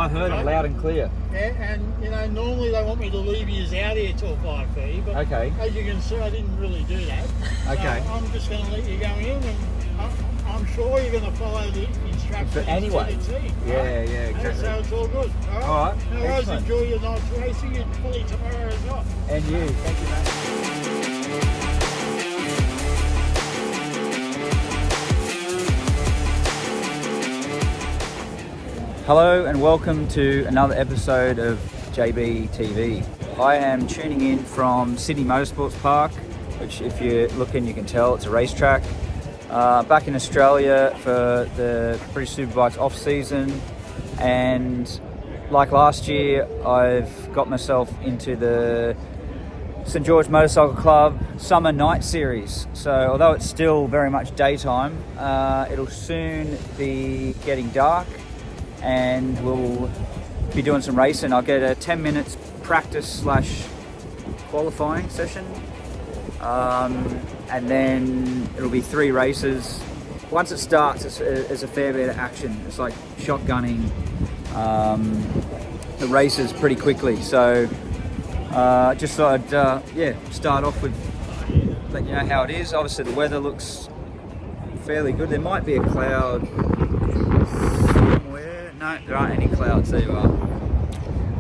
I heard it loud and clear. Yeah, and you know, normally they want me to leave you out here till 5:30, but Okay. as you can see, I didn't really do that. Okay. So I'm just going to let you go in, and I'm sure you're going to follow the instructions. But anyway. Yeah, exactly. So it's all good. All right. No worries, Excellent. enjoy your night's racing and fully tomorrow as well. And you. Thank you, mate. Hello and welcome to another episode of JB TV. I am tuning in from Sydney Motorsports Park, which if you're looking you can tell it's a racetrack. Back in Australia for the British Superbike's off season, and like last year I've got myself into the St George Motorcycle Club Summer Night Series. So although it's still very much daytime, it'll soon be getting dark and we'll be doing some racing. I'll get a 10 minutes practice / qualifying session, and then it'll be 3 races. Once it starts, it's a fair bit of action. It's like shotgunning the races pretty quickly. So just thought I'd start off with letting you know how it is. Obviously the weather looks fairly good. There might be a cloud somewhere. No, there aren't any clouds. There you are.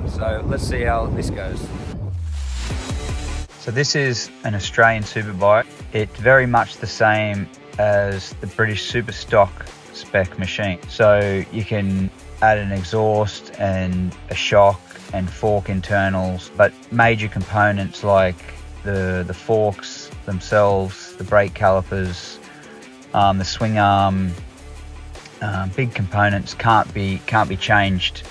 So let's see how this goes. So this is an Australian Superbike. It's very much the same as the British Superstock spec machine. So you can add an exhaust and a shock and fork internals, but major components like the forks themselves, the brake calipers, the swing arm, big components can't be changed.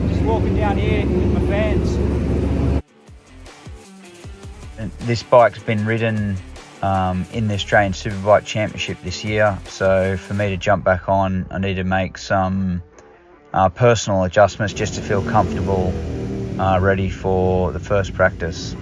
Just walking down here with my fans. And this bike's been ridden in the Australian Superbike Championship this year, so for me to jump back on, I need to make some personal adjustments just to feel comfortable, ready for the first practice.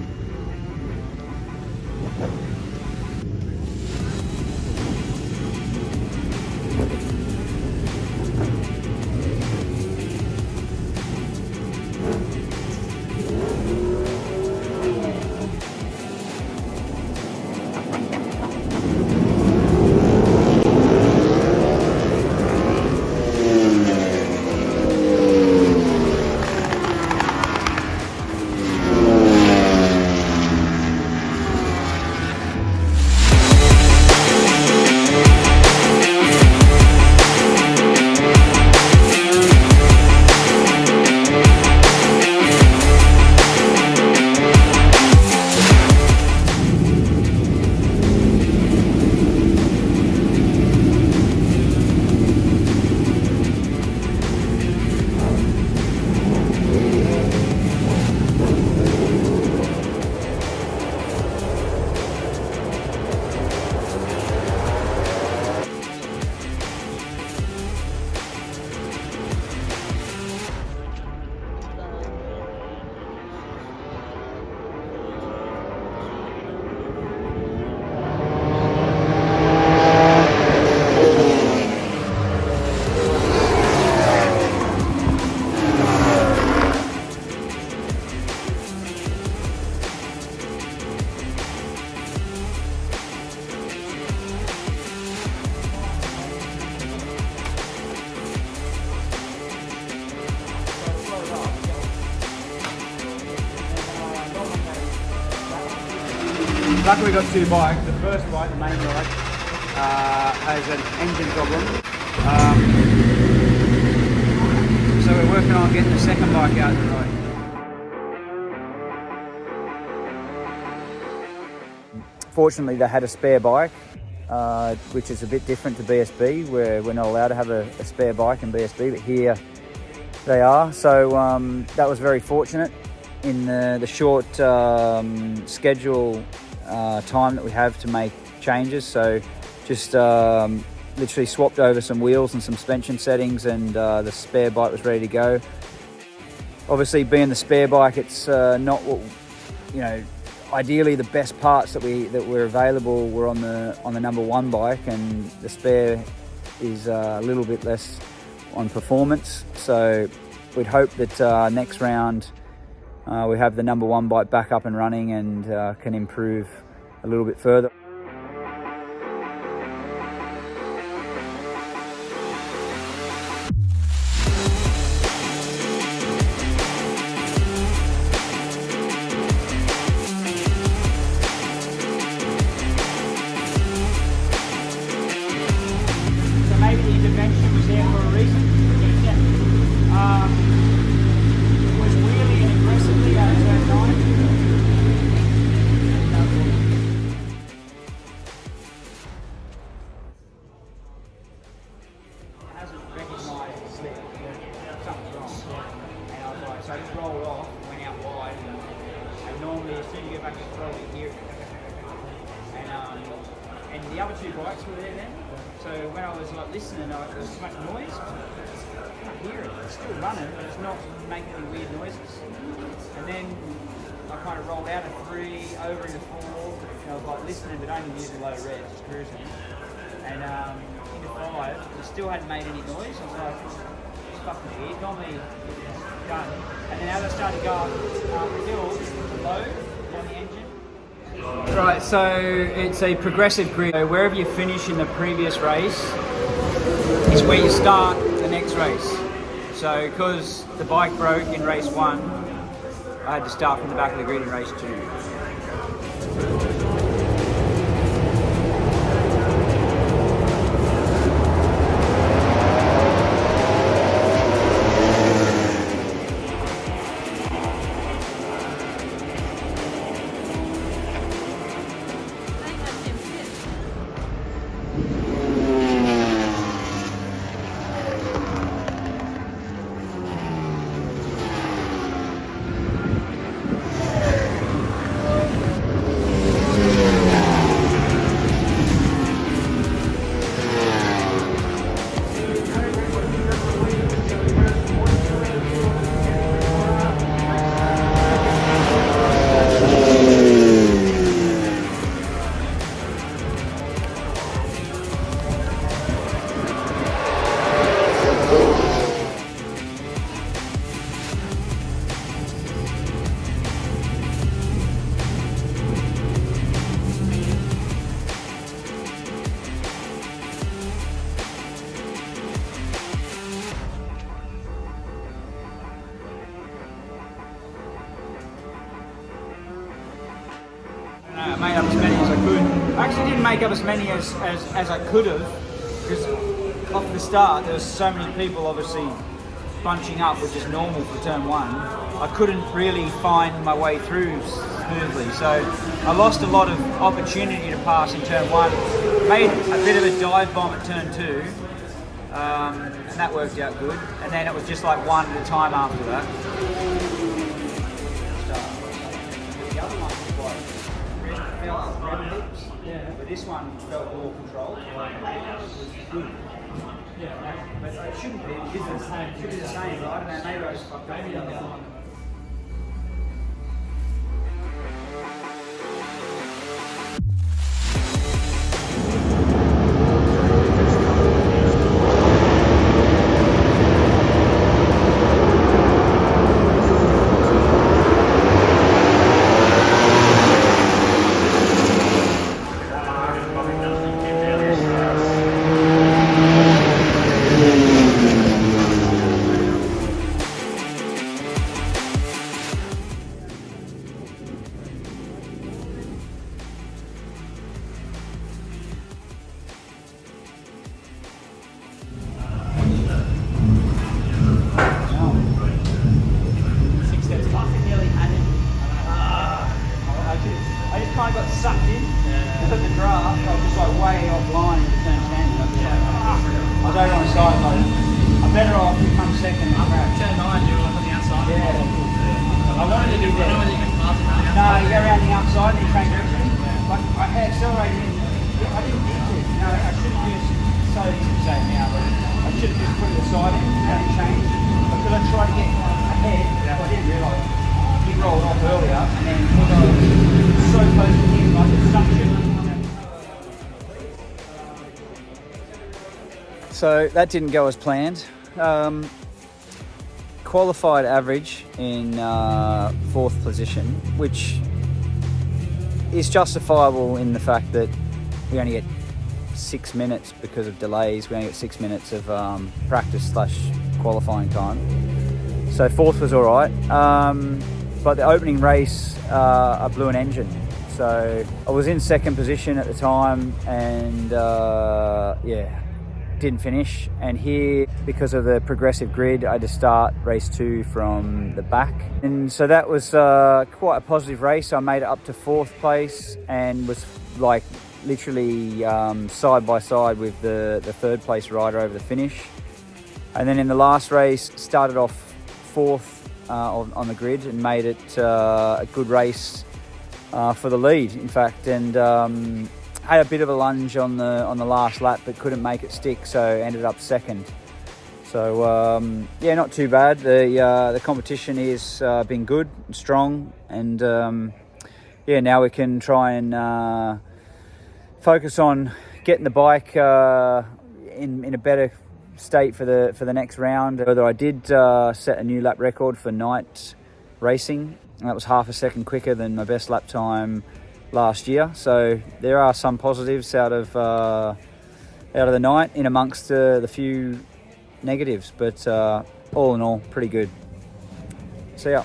Luckily we got 2 bikes. The first bike, the main bike, has an engine problem. So we're working on getting the second bike out tonight. Fortunately they had a spare bike, which is a bit different to BSB, where we're not allowed to have a spare bike in BSB, but here they are. So that was very fortunate in the short schedule time that we have to make changes. So just literally swapped over some wheels and some suspension settings, and the spare bike was ready to go. Obviously being the spare bike, it's not what, you know, ideally the best parts that were available were on the number 1 bike, and the spare is a little bit less on performance. So we'd hope that next round we have the number 1 bike back up and running and can improve a little bit further. Maybe the intervention was there for a reason. It was really and aggressively out of turn 9. It hasn't recognised the slip. Something's wrong. And I was like, so I just rolled off, went out wide, and normally as soon as you get back to the throttle, you hear it. And the other 2 bikes were there then. So when I was like listening, there was so much noise. I can't hear it. It's still running, but it's not making any weird noises. And then I kind of rolled out of 3 over into 4, and I was like listening, but only using low red, just cruising. And into 5, it still hadn't made any noise. I was like, it's fucking weird. Normally it's done. And then as I started to go up the hill, low on the engine. Right, so it's a progressive grid. So wherever you finish in the previous race is where you start the next race. So because the bike broke in race 1, I had to start from the back of the grid in race 2. I made up as many as I could. I actually didn't make up as many as I could have, because off the start there was so many people obviously bunching up, which is normal for turn 1. I couldn't really find my way through smoothly, so I lost a lot of opportunity to pass in turn 1. Made a bit of a dive bomb at turn 2, and that worked out good. And then it was just like 1 at a time after that. The other one was like but this one felt more controlled. It was good. Yeah, but it shouldn't be. It should be the same, but I don't know, maybe I just fucked up the other one. I got sucked in. Because of the draft, I was just like way offline in the turn 10. I was over on the side, like, I'm better off to come second. Turn 9, you were like on the outside. Yeah. I wanted to do that. I know whether you can pass it on the outside. No, you go around the outside and you change direction. Like, I had accelerated in. I didn't need to. No, I should have just, so easy to say now, but I should have just put it aside and changed. Because I tried to get ahead, I didn't realise. He rolled off earlier, and then because I was so close to him, like the suction. So that didn't go as planned. qualified average in 4th position, which is justifiable in the fact that we only get 6 minutes because of delays. We only get 6 minutes of practice / qualifying time. So 4th was all right. But the opening race, I blew an engine. So I was in 2nd position at the time and didn't finish. And here, because of the progressive grid, I had to start race 2 from the back. And so that was quite a positive race. I made it up to 4th place and was like literally side by side with the 3rd place rider over the finish. And then in the last race, started off 4th on the grid and made it a good race for the lead, in fact, and had a bit of a lunge on the last lap, but couldn't make it stick, so ended up 2nd. So not too bad. The competition is been good, and strong, and now we can try and focus on getting the bike in a better state for the next round. Whether I did set a new lap record for night racing, and that was half a second quicker than my best lap time last year. So there are some positives out of the night in amongst the few negatives, but all in all, pretty good. See ya.